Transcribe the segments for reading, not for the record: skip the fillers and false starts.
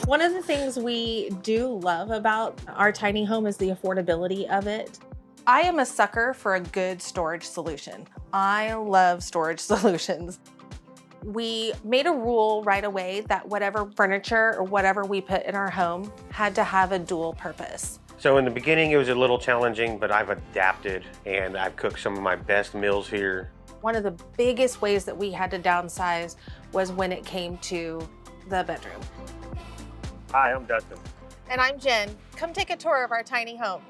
One of the things we do love about our tiny home is the affordability of it. I am a sucker for a good storage solution. I love storage solutions. We made a rule right away that whatever furniture or whatever we put in our home had to have a dual purpose. So in the beginning, it was a little challenging, but I've adapted and I've cooked some of my best meals here. One of the biggest ways that we had to downsize was when it came to the bedroom. Hi, I'm Dustin. And I'm Jen. Come take a tour of our tiny home.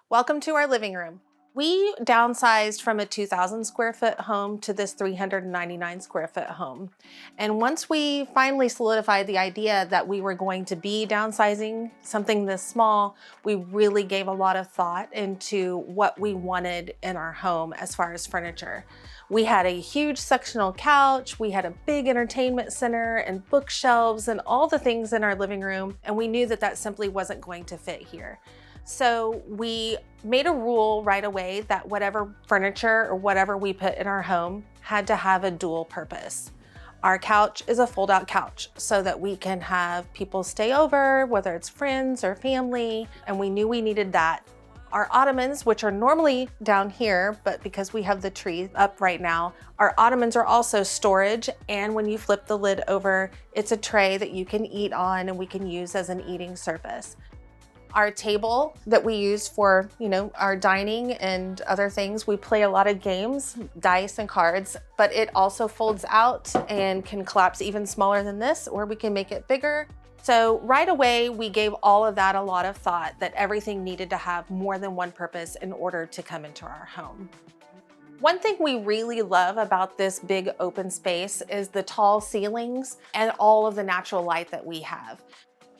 Welcome to our living room. We downsized from a 2,000 square foot home to this 399 square foot home. And once we finally solidified the idea that we were going to be downsizing something this small, we really gave a lot of thought into what we wanted in our home as far as furniture. We had a huge sectional couch, we had a big entertainment center and bookshelves and all the things in our living room, and we knew that that simply wasn't going to fit here. So we made a rule right away that whatever furniture or whatever we put in our home had to have a dual purpose. Our couch is a fold-out couch so that we can have people stay over, whether it's friends or family, and we knew we needed that. Our Ottomans, which are normally down here, but because we have the tree up right now, our Ottomans are also storage, and when you flip the lid over, it's a tray that you can eat on and we can use as an eating surface. Our table that we use for, our dining and other things, we play a lot of games, dice and cards, but it also folds out and can collapse even smaller than this, or we can make it bigger. So right away, we gave all of that a lot of thought that everything needed to have more than one purpose in order to come into our home. One thing we really love about this big open space is the tall ceilings and all of the natural light that we have.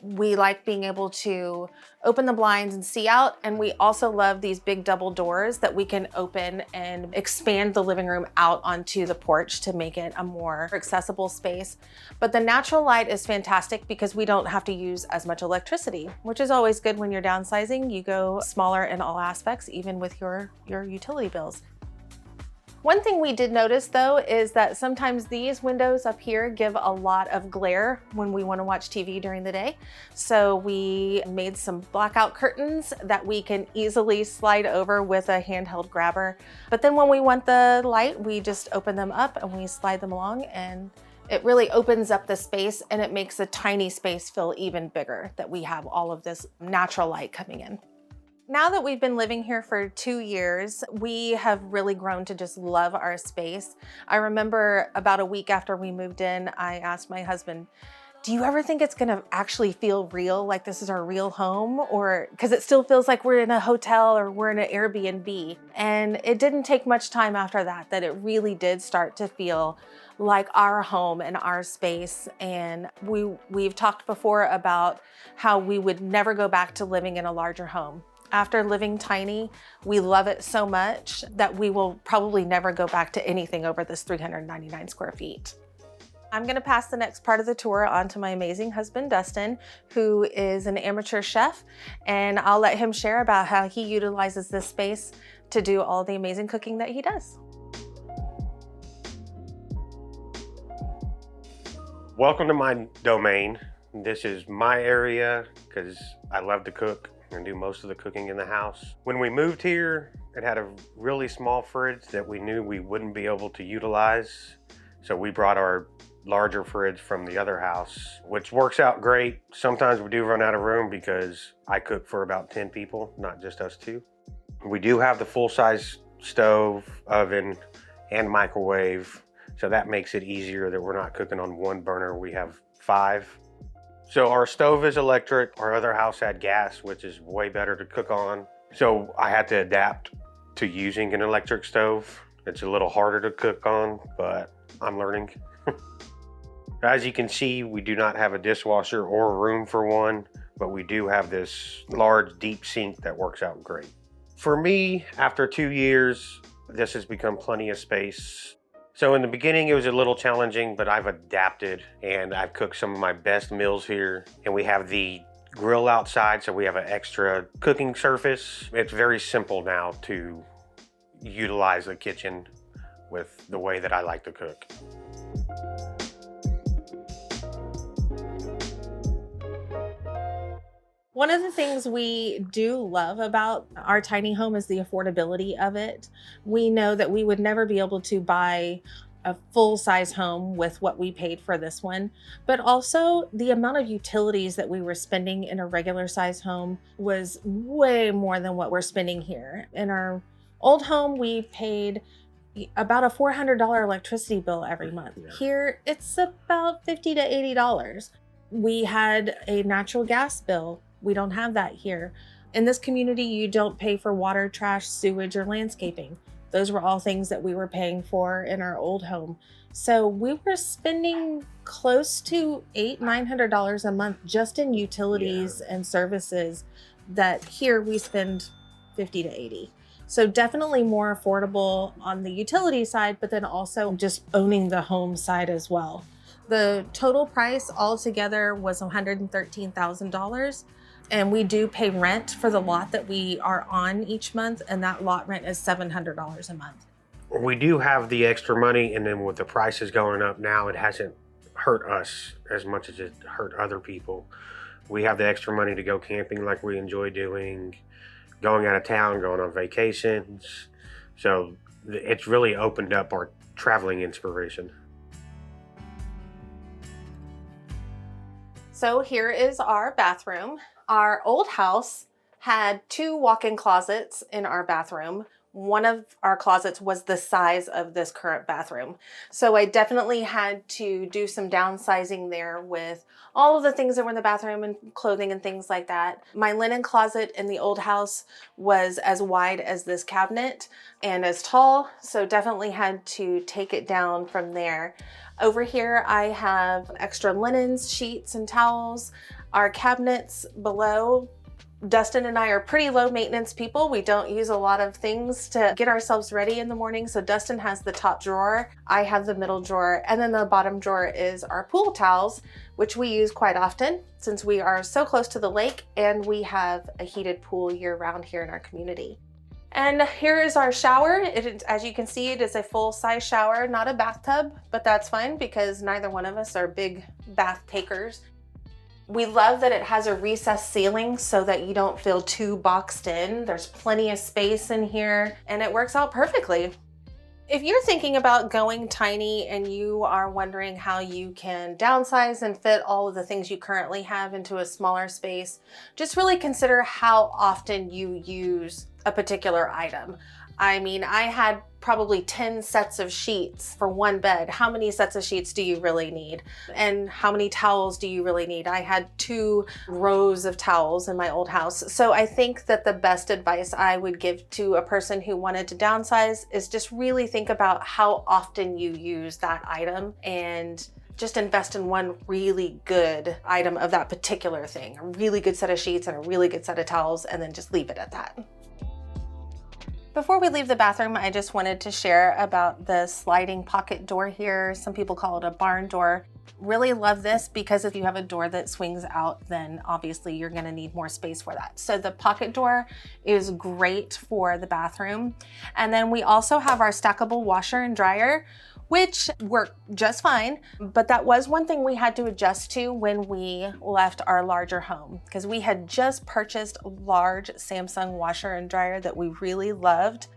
We like being able to open the blinds and see out, and we also love these big double doors that we can open and expand the living room out onto the porch to make it a more accessible space. But the natural light is fantastic because we don't have to use as much electricity, which is always good when you're downsizing. You go smaller in all aspects, even with your utility bills. One thing we did notice though is that sometimes these windows up here give a lot of glare when we want to watch TV during the day. So we made some blackout curtains that we can easily slide over with a handheld grabber. But then when we want the light, we just open them up and we slide them along, and it really opens up the space and it makes a tiny space feel even bigger that we have all of this natural light coming in. Now that we've been living here for 2 years, we have really grown to just love our space. I remember about a week after we moved in, I asked my husband, do you ever think it's gonna actually feel real, like this is our real home? Or, because it still feels like we're in a hotel or we're in an Airbnb. And it didn't take much time after that it really did start to feel like our home and our space. And we've talked before about how we would never go back to living in a larger home. After living tiny, we love it so much that we will probably never go back to anything over this 399 square feet. I'm gonna pass the next part of the tour on to my amazing husband, Dustin, who is an amateur chef, and I'll let him share about how he utilizes this space to do all the amazing cooking that he does. Welcome to my domain. This is my area because I love to cook and do most of the cooking in the house. When we moved here, it had a really small fridge that we knew we wouldn't be able to utilize. So we brought our larger fridge from the other house, which works out great. Sometimes we do run out of room because I cook for about 10 people, not just us two. We do have the full-size stove, oven, and microwave. So that makes it easier that we're not cooking on one burner. We have 5. So our stove is electric. Our other house had gas, which is way better to cook on. So I had to adapt to using an electric stove. It's a little harder to cook on, but I'm learning. As you can see, we do not have a dishwasher or room for one, but we do have this large deep sink that works out great. For me, after 2 years, this has become plenty of space. So in the beginning, it was a little challenging, but I've adapted and I've cooked some of my best meals here. And we have the grill outside, so we have an extra cooking surface. It's very simple now to utilize the kitchen with the way that I like to cook. One of the things we do love about our tiny home is the affordability of it. We know that we would never be able to buy a full-size home with what we paid for this one, but also the amount of utilities that we were spending in a regular size home was way more than what we're spending here. In our old home, we paid about a $400 electricity bill every month. Here, it's about $50 to $80. We had a natural gas bill. We don't have that here. In this community, you don't pay for water, trash, sewage, or landscaping. Those were all things that we were paying for in our old home. So we were spending close to $900 a month just in utilities and services, that here we spend $50 to $80. So definitely more affordable on the utility side, but then also just owning the home side as well. The total price altogether was $113,000. And we do pay rent for the lot that we are on each month, and that lot rent is $700 a month. We do have the extra money, and then with the prices going up now, it hasn't hurt us as much as it hurt other people. We have the extra money to go camping like we enjoy doing, going out of town, going on vacations. So it's really opened up our traveling inspiration. So here is our bathroom. Our old house had 2 walk-in closets in our bathroom. One of our closets was the size of this current bathroom. So I definitely had to do some downsizing there with all of the things that were in the bathroom and clothing and things like that. My linen closet in the old house was as wide as this cabinet and as tall, so definitely had to take it down from there. Over here, I have extra linens, sheets, and towels. Our cabinets below, Dustin and I are pretty low maintenance people. We don't use a lot of things to get ourselves ready in the morning. So Dustin has the top drawer, I have the middle drawer, and then the bottom drawer is our pool towels, which we use quite often since we are so close to the lake and we have a heated pool year round here in our community. And here is our shower. As you can see, it is a full-size shower, not a bathtub, but that's fine because neither one of us are big bath takers. We love that it has a recessed ceiling so that you don't feel too boxed in. There's plenty of space in here and it works out perfectly. If you're thinking about going tiny and you are wondering how you can downsize and fit all of the things you currently have into a smaller space, just really consider how often you use a particular item. I mean, I had probably 10 sets of sheets for one bed. How many sets of sheets do you really need? And how many towels do you really need? I had 2 rows of towels in my old house. So I think that the best advice I would give to a person who wanted to downsize is just really think about how often you use that item and just invest in one really good item of that particular thing. A really good set of sheets and a really good set of towels, and then just leave it at that. Before we leave the bathroom, I just wanted to share about the sliding pocket door here. Some people call it a barn door. Really love this because if you have a door that swings out, then obviously you're gonna need more space for that. So the pocket door is great for the bathroom. And then we also have our stackable washer and dryer, which work just fine. But that was one thing we had to adjust to when we left our larger home, because we had just purchased a large Samsung washer and dryer that we really loved.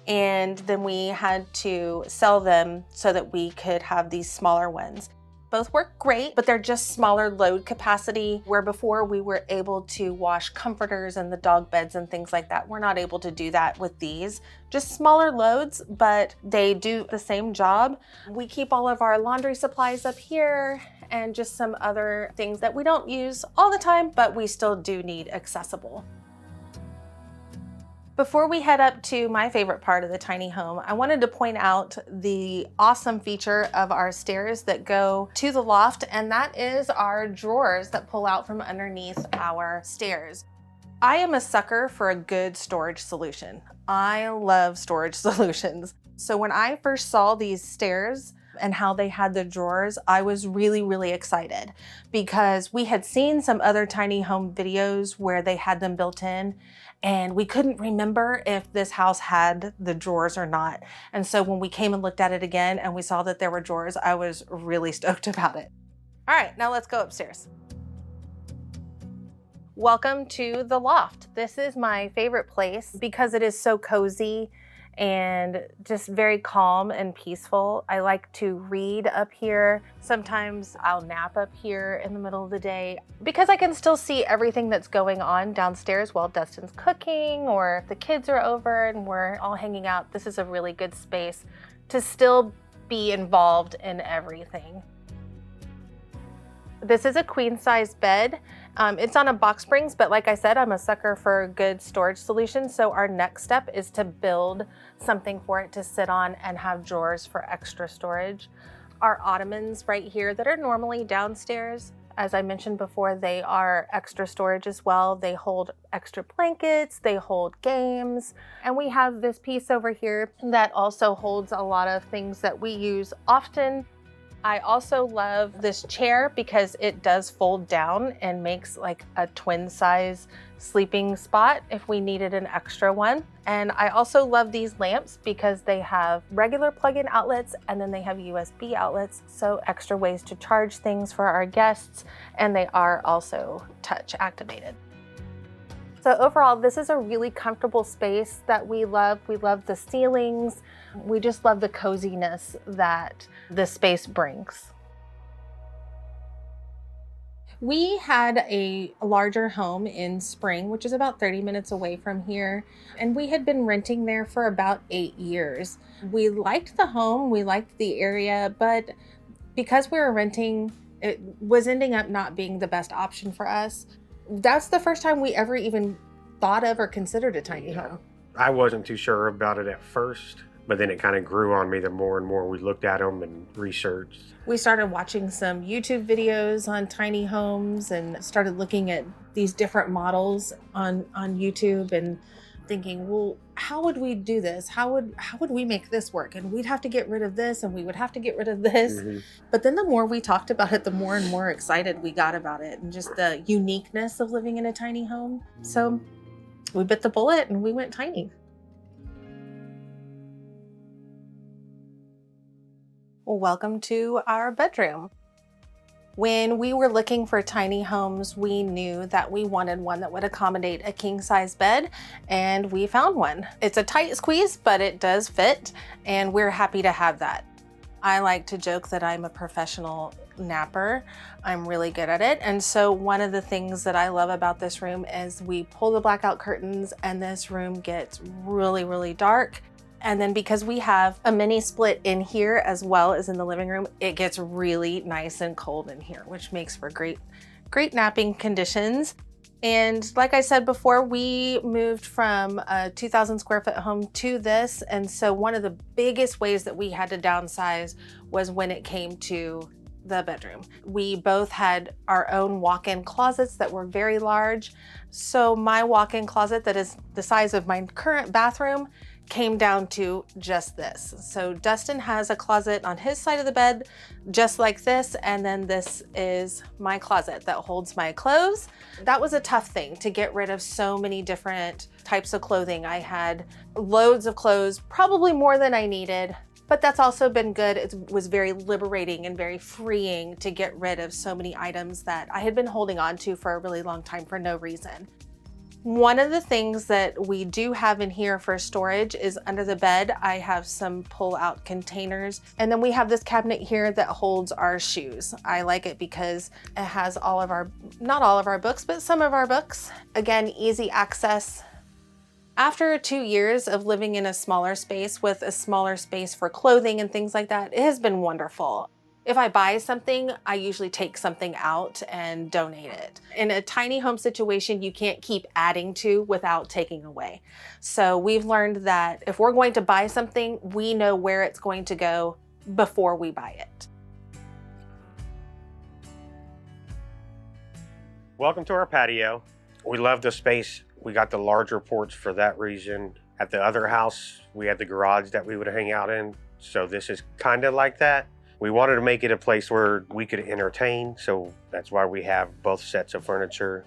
And then we had to sell them so that we could have these smaller ones. Both work great, but they're just smaller load capacity, where before we were able to wash comforters and the dog beds and things like that. We're not able to do that with these. Just smaller loads, but they do the same job. We keep all of our laundry supplies up here and just some other things that we don't use all the time, but we still do need accessible. Before we head up to my favorite part of the tiny home, I wanted to point out the awesome feature of our stairs that go to the loft, and that is our drawers that pull out from underneath our stairs. I am a sucker for a good storage solution. I love storage solutions. So when I first saw these stairs, and how they had the drawers, I was really, really excited because we had seen some other tiny home videos where they had them built in, and we couldn't remember if this house had the drawers or not. And so when we came and looked at it again and we saw that there were drawers, I was really stoked about it. All right, now let's go upstairs. Welcome to the loft. This is my favorite place because it is so cozy and just very calm and peaceful. I like to read up here. Sometimes I'll nap up here in the middle of the day because I can still see everything that's going on downstairs while Dustin's cooking or the kids are over and we're all hanging out. This is a really good space to still be involved in everything. This is a queen size bed. It's on a box springs, but like I said, I'm a sucker for good storage solutions. So our next step is to build something for it to sit on and have drawers for extra storage. Our Ottomans right here that are normally downstairs, as I mentioned before, they are extra storage as well. They hold extra blankets, they hold games. And we have this piece over here that also holds a lot of things that we use often. I also love this chair because it does fold down and makes like a twin size sleeping spot if we needed an extra one. And I also love these lamps because they have regular plug-in outlets and then they have USB outlets, so extra ways to charge things for our guests, and they are also touch activated. So overall, this is a really comfortable space that we love. We love the ceilings. We just love the coziness that this space brings. We had a larger home in Spring, which is about 30 minutes away from here, and we had been renting there for about 8 years. We liked the home, we liked the area, but because we were renting, it was ending up not being the best option for us. That's the first time we ever even thought of or considered a tiny home. I wasn't too sure about it at first, but then it kind of grew on me the more and more we looked at them and researched. We started watching some YouTube videos on tiny homes and started looking at these different models on YouTube and thinking, well, how would we do this? How would we make this work? And we'd have to get rid of this and we would have to get rid of this. Mm-hmm. But then the more we talked about it, the more and more excited we got about it and just the uniqueness of living in a tiny home. So we bit the bullet and we went tiny. Well, welcome to our bedroom. When we were looking for tiny homes, we knew that we wanted one that would accommodate a king size bed, and we found one. It's a tight squeeze, but it does fit, and we're happy to have that. I like to joke that I'm a professional napper. I'm really good at it. And so one of the things that I love about this room is we pull the blackout curtains and this room gets really, really dark. And then because we have a mini split in here as well as in the living room, it gets really nice and cold in here, which makes for great napping conditions. And like I said before, we moved from a 2,000 square foot home to this. And so one of the biggest ways that we had to downsize was when it came to the bedroom. We both had our own walk-in closets that were very large. So my walk-in closet that is the size of my current bathroom came down to just this. So Dustin has a closet on his side of the bed, just like this. And then this is my closet that holds my clothes. That was a tough thing to get rid of so many different types of clothing. I had loads of clothes, probably more than I needed, but that's also been good. It was very liberating and very freeing to get rid of so many items that I had been holding on to for a really long time for no reason. One of the things that we do have in here for storage is under the bed. I have some pull-out containers, and then we have this cabinet here that holds our shoes. I like it because it has all of our, not all of our books, but some of our books. Again, easy access. After 2 years of living in a smaller space with a smaller space for clothing and things like that, it has been wonderful. If I buy something, I usually take something out and donate it. In a tiny home situation, you can't keep adding to without taking away. So we've learned that if we're going to buy something, we know where it's going to go before we buy it. Welcome to our patio. We love the space. We got the larger porch for that reason. At the other house, we had the garage that we would hang out in. So this is kind of like that. We wanted to make it a place where we could entertain, so that's why we have both sets of furniture.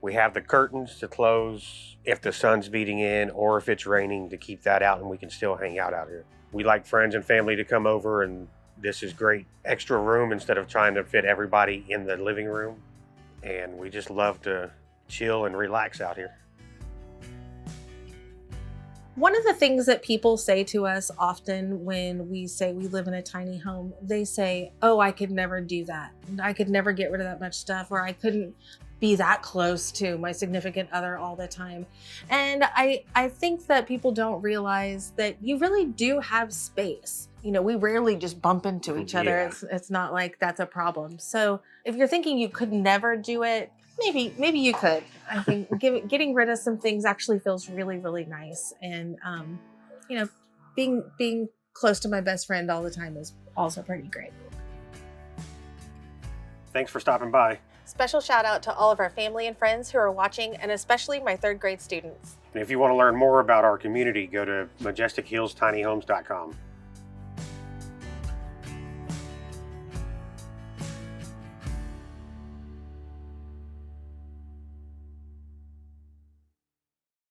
We have the curtains to close if the sun's beating in or if it's raining, to keep that out and we can still hang out here. We like friends and family to come over, and this is great extra room instead of trying to fit everybody in the living room. And we just love to chill and relax out here. One of the things that people say to us often when we say we live in a tiny home, they say, oh, I could never do that. I could never get rid of that much stuff, or I couldn't be that close to my significant other all the time. And I think that people don't realize that you really do have space. You know, we rarely just bump into each other. Yeah. It's not like that's a problem. So if you're thinking you could never do it, maybe you could. I think getting rid of some things actually feels really, really nice. And, you know, being close to my best friend all the time is also pretty great. Thanks for stopping by. Special shout out to all of our family and friends who are watching, and especially my 3rd grade students. And if you want to learn more about our community, go to majestichillstinyhomes.com.